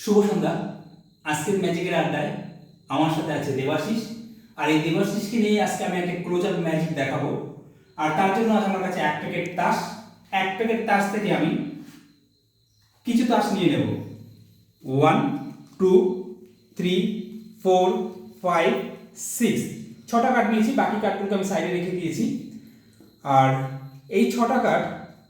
শুভ সন্ধ্যা। আজকের ম্যাজিকের আড্ডায় আমার সাথে আছে দেবাশিস। আর এই দেবাশিসকে নিয়ে আজকে আমি একটা ক্লোজ আপ ম্যাজিক দেখাবো। আর তার জন্য আজ আমার কাছে এক প্যাকেট তাস থেকে আমি কিছু তাস নিয়ে নেব। 1 2 3 4 5 6 ছটা কার্ড নিয়েছি, বাকি কার্ডগুলোকে আমি সাইডে রেখে দিয়েছি। আর এই ছটা কার্ড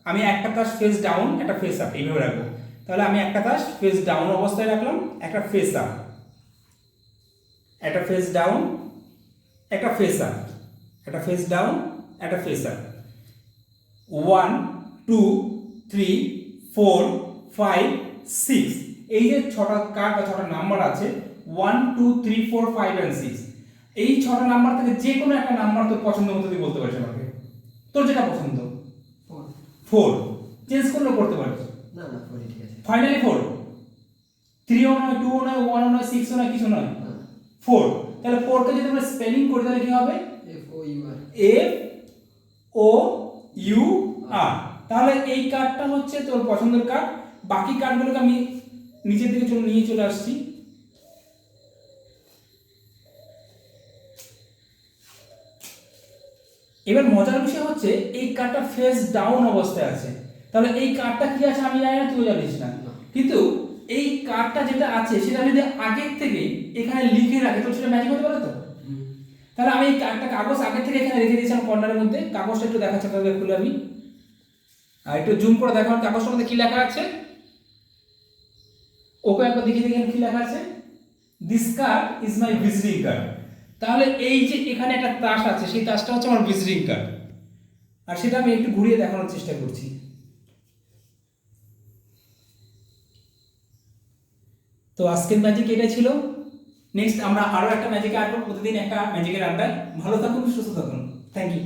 আমি একটা তাস ফেস ডাউন, একটা ফেস আপ এইভাবে রাখবো। তাহলে আমি একটা তাস ফেস ডাউন অবস্থায় রাখলাম, একটা ফেস আপ, একটা ফেস ডাউন, একটা ফেস আপ, একটা ফেস ডাউন, একটা ফেস আপ। 1 2 3 4 5 6 এই যে ছটা কার্ড বা ছটা নাম্বার আছে 1 2 3 4 5 and 6, এই ছটা নাম্বার থেকে যে কোনো একটা নাম্বার তোর পছন্দ মতো তুই বলতে পারিস আমাকে। তোর যেটা পছন্দ। 4 চেঞ্জ করলেও করতে পারিস। না না 4 ঠিক আছে। ফাইনালি 4, 3 ও নয়, 2 ও নয়, 1 ও নয়, 6 ও নয়, কিছু নয়, 4। তাহলে 4 কে যদি আমরা স্পেলিং করি তাহলে কি হবে? F O U R। তাহলে এই কার্ডটা হচ্ছে তোর পছন্দের কার্ড। বাকি কার্ডগুলোকে আমি নিচের দিকে নিয়ে চলে আসছি। এবার মজার বিষয় হচ্ছে এই কার্ডটা ফেস ডাউন অবস্থায় আছে। তাহলে এই কার্ডটা কি আছে আমি জানি না, তুই জানিস না, কিন্তু এই কার্ডটা যেটা আছে সেটা যদি আগের থেকে এখানে লিখে রাখে তো সেটা ম্যাজিক হতে পারে তো। তাহলে আমি এই কার্ডটা কাগজ আগের থেকে এখানে রেখে দিয়েছিলাম কর্নারের মধ্যে। কাগজটা একটু দেখাচ্ছি আপনাদের, খুলে আমি আর একটু জুম করে দেখান কাগজটার মধ্যে কি লেখা আছে। ওকে একবার দেখিয়ে দেখেন কি লেখা আছে। This card is my visiting card. তাহলে এই যে এখানে একটা তাস আছে, সেই তাসটা হচ্ছে আমার ভিজিটিং কার্ড। আর সেটা আমি একটু ঘুরিয়ে দেখানোর চেষ্টা করছি। তো আজকের ম্যাজিক এটাই ছিল। নেক্সট আমরা আরো একটা ম্যাজিকে আসবো, প্রতিদিন একটা ম্যাজিকের আড্ডায়। ভালো থাকুন, সুস্থ থাকুন। Thank you.